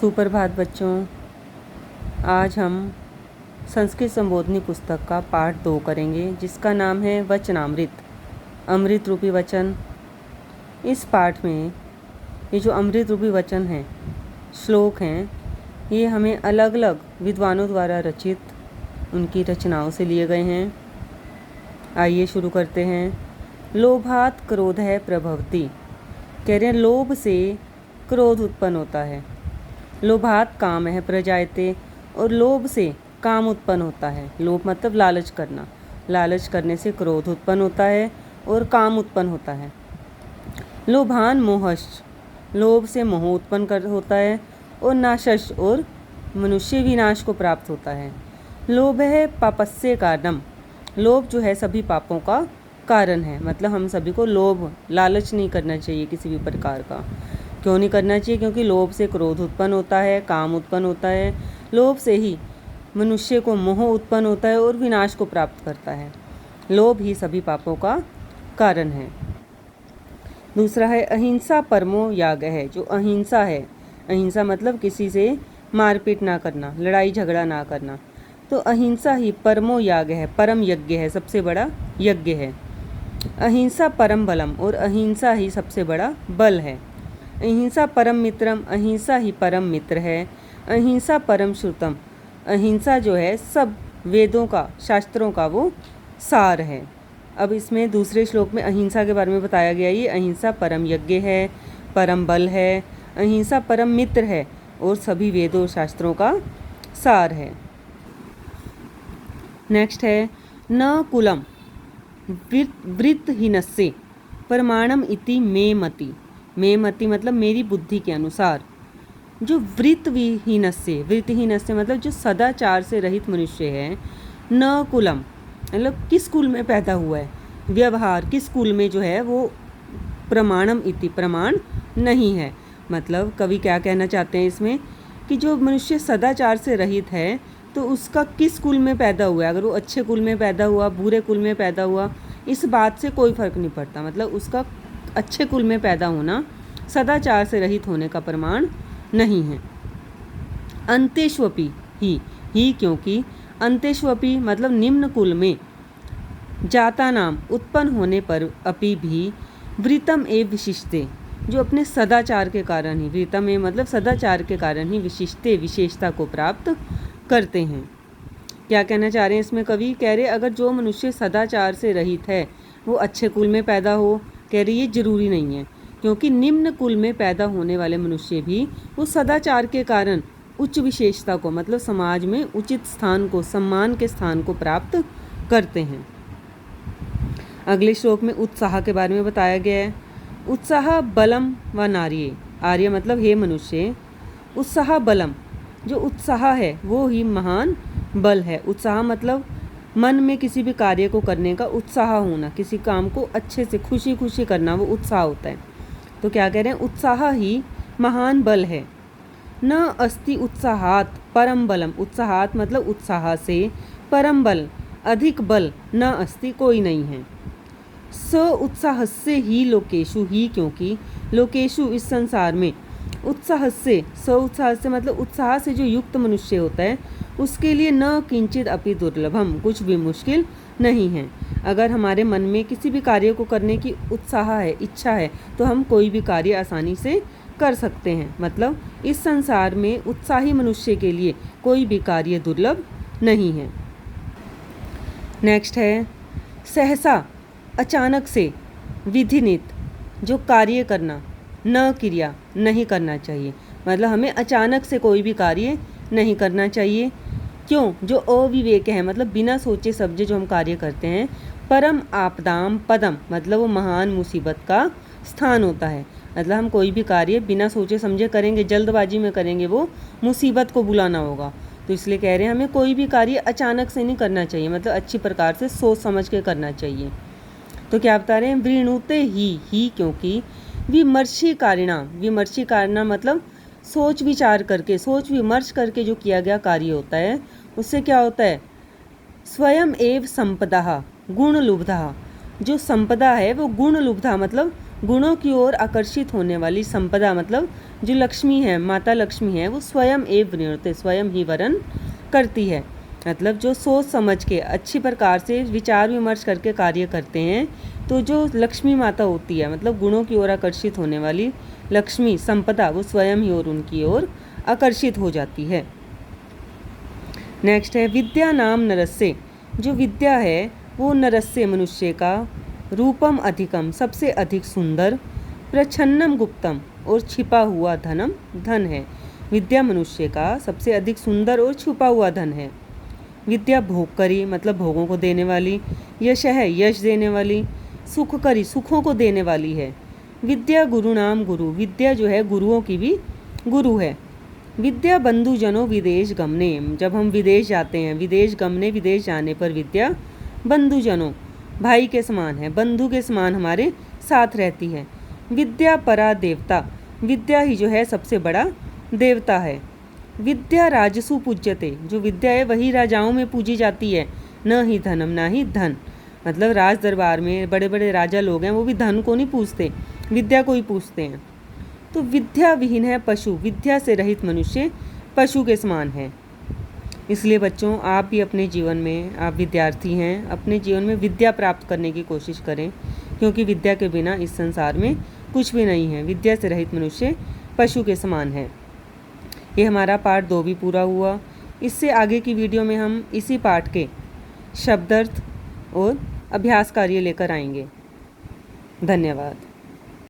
सुप्रभात बच्चों। आज हम संस्कृत संबोधनी पुस्तक का पाठ 2 करेंगे, जिसका नाम है वचनामृत, अमृत रूपी वचन। इस पाठ में ये जो अमृत रूपी वचन हैं, श्लोक हैं, ये हमें अलग अलग विद्वानों द्वारा रचित उनकी रचनाओं से लिए गए हैं। आइए शुरू करते हैं। लोभात क्रोधः प्रभवति। कह रहे हैं लोभ से क्रोध उत्पन्न होता है। लोभात काम है प्रजायते, और लोभ से काम उत्पन्न होता है। लोभ मतलब लालच करना, लालच करने से क्रोध उत्पन्न होता है और काम उत्पन्न होता है। लोभान मोहश्च, लोभ से मोह उत्पन्न होता है, और नाशश्च, और मनुष्य विनाश को प्राप्त होता है। लोभ है पापस्य कारणम, लोभ जो है सभी पापों का कारण है। मतलब हम सभी को लोभ, लालच नहीं करना चाहिए किसी भी प्रकार का। क्यों नहीं करना चाहिए? क्योंकि लोभ से क्रोध उत्पन्न होता है, काम उत्पन्न होता है। लोभ से ही मनुष्य को मोह उत्पन्न होता है और विनाश को प्राप्त करता है। लोभ ही सभी पापों का कारण है। दूसरा है अहिंसा परमो याग है। जो अहिंसा है, अहिंसा मतलब किसी से मारपीट ना करना, लड़ाई झगड़ा ना करना। तो अहिंसा ही परमो याग है, परम यज्ञ है, सबसे बड़ा यज्ञ है। अहिंसा परम बलम, और अहिंसा ही सबसे बड़ा बल है। अहिंसा परम मित्रम, अहिंसा ही परम मित्र है। अहिंसा परम श्रुतम, अहिंसा जो है सब वेदों का, शास्त्रों का वो सार है। अब इसमें दूसरे श्लोक में अहिंसा के बारे में बताया गया। ये अहिंसा परम यज्ञ है, परम बल है, अहिंसा परम मित्र है, और सभी वेदों शास्त्रों का सार है। नेक्स्ट है न कुलम वृत्तहीनस्य प्रमाणम इति मे मति। मे मति मतलब मेरी बुद्धि के अनुसार। जो वृत्तहीनस्य, वृत्तहीनस्य मतलब जो सदाचार से रहित मनुष्य है। न कुलम मतलब किस कुल में पैदा हुआ है, व्यवहार किस कुल में जो है वो प्रमाणम इति, प्रमाण नहीं है। मतलब कवि क्या कहना चाहते हैं इसमें कि जो मनुष्य सदाचार से रहित है तो उसका किस कुल में पैदा हुआ है। अगर वो अच्छे कुल में पैदा हुआ, बुरे कुल में पैदा हुआ, इस बात से कोई फर्क नहीं पड़ता। मतलब उसका अच्छे कुल में पैदा होना सदाचार से रहित होने का प्रमाण नहीं है। अंतेष्वपि ही क्योंकि अंतेष्वपि मतलब निम्न कुल में जाता नाम उत्पन्न होने पर अपि भी वृतम एव विशिष्टे, जो अपने सदाचार के कारण ही, वृतम एव मतलब सदाचार के कारण ही विशिष्टे विशेषता को प्राप्त करते हैं। क्या कहना चाह रहे हैं इसमें कवि? कह रहे अगर जो मनुष्य सदाचार से रहित है वो अच्छे कुल में पैदा हो, कह रही ये जरूरी नहीं है, क्योंकि निम्न कुल में पैदा होने वाले मनुष्य भी वो सदाचार के कारण उच्च विशेषता को, मतलब समाज में उचित स्थान को, सम्मान के स्थान को प्राप्त करते हैं। अगले श्लोक में उत्साह के बारे में बताया गया है। उत्साह बलम व नार्ये, आर्य मतलब हे मनुष्य, उत्साह बलम, जो उत्साह है वो ही महान बल है। उत्साह मतलब मन में किसी भी कार्य को करने का उत्साह होना, किसी काम को अच्छे से खुशी खुशी करना, वो उत्साह होता है। तो क्या कह रहे हैं? उत्साह ही महान बल है। न अस्ति उत्साहात परम बलम, उत्साहात मतलब उत्साह से, परम बल अधिक बल न अस्ति कोई नहीं है। स उत्साह से ही लोकेशु, ही क्योंकि लोकेशु इस संसार में, उत्साह से, स उत्साह से मतलब उत्साह से जो युक्त मनुष्य होता है उसके लिए न किंचित अपि दुर्लभम, कुछ भी मुश्किल नहीं है। अगर हमारे मन में किसी भी कार्य को करने की उत्साह है, इच्छा है, तो हम कोई भी कार्य आसानी से कर सकते हैं। मतलब इस संसार में उत्साही मनुष्य के लिए कोई भी कार्य दुर्लभ नहीं है। नेक्स्ट है सहसा अचानक से विधिनित, जो कार्य करना, न क्रिया नहीं करना चाहिए। मतलब हमें अचानक से कोई भी कार्य नहीं करना चाहिए। क्यों? जो अविवेक है, मतलब बिना सोचे समझे जो हम कार्य करते हैं। परम आपदाम पदम मतलब वो महान मुसीबत का स्थान होता है। मतलब हम कोई भी कार्य बिना सोचे समझे करेंगे, जल्दबाजी में करेंगे, वो मुसीबत को बुलाना होगा। तो इसलिए कह रहे हैं हमें कोई भी कार्य अचानक से नहीं करना चाहिए, मतलब अच्छी प्रकार से सोच समझ के करना चाहिए। तो क्या बता रहे हैं? वृणुते ही क्योंकि विमर्शी कारिणा, विमर्शी कारिणा मतलब सोच विचार करके, सोच विमर्श करके जो किया गया कार्य होता है उससे क्या होता है? स्वयं एव संपदा गुण लुब्धा, जो संपदा है वो गुण लुब्धा मतलब गुणों की ओर आकर्षित होने वाली संपदा मतलब जो लक्ष्मी है, माता लक्ष्मी है, वो स्वयं एव वृणुते, स्वयं ही वरण करती है। मतलब जो सोच समझ के अच्छी प्रकार से विचार विमर्श करके कार्य करते हैं, तो जो लक्ष्मी माता होती है, मतलब गुणों की ओर आकर्षित होने वाली लक्ष्मी संपदा, वो स्वयं ही और उनकी ओर आकर्षित हो जाती है। नेक्स्ट है विद्या नाम नरस्य। जो विद्या है वो नरस्य मनुष्य का रूपम अधिकम सबसे अधिक सुंदर, प्रच्छन्नम गुप्तम और छिपा हुआ धनम धन है। विद्या मनुष्य का सबसे अधिक सुंदर और छुपा हुआ धन है। विद्या भोगकरी मतलब भोगों को देने वाली, यश है यश देने वाली, सुखकरी सुखों को देने वाली है। विद्या गुरु नाम गुरु, विद्या जो है गुरुओं की भी गुरु है। विद्या बंधुजनों विदेश गमने, जब हम विदेश जाते हैं, विदेश गमने विदेश जाने पर विद्या बंधुजनों भाई के समान है, बंधु के समान हमारे साथ रहती है। विद्या परा देवता, विद्या ही जो है सबसे बड़ा देवता है। विद्या राजसु पूज्यते, जो विद्या है वही राजाओं में पूजी जाती है, न ही धनम ना ही धन। मतलब राज दरबार में बड़े बड़े राजा लोग हैं, वो भी धन को नहीं पूछते, विद्या को ही पूछते हैं। तो विद्या विहीन है पशु, विद्या से रहित मनुष्य पशु के समान है। इसलिए बच्चों आप भी अपने जीवन में, आप विद्यार्थी हैं, अपने जीवन में विद्या प्राप्त करने की कोशिश करें, क्योंकि विद्या के बिना इस संसार में कुछ भी नहीं है। विद्या से रहित मनुष्य पशु के समान है। ये हमारा पार्ट 2 भी पूरा हुआ। इससे आगे की वीडियो में हम इसी पाठ के शब्दार्थ और अभ्यास कार्य लेकर आएंगे। धन्यवाद।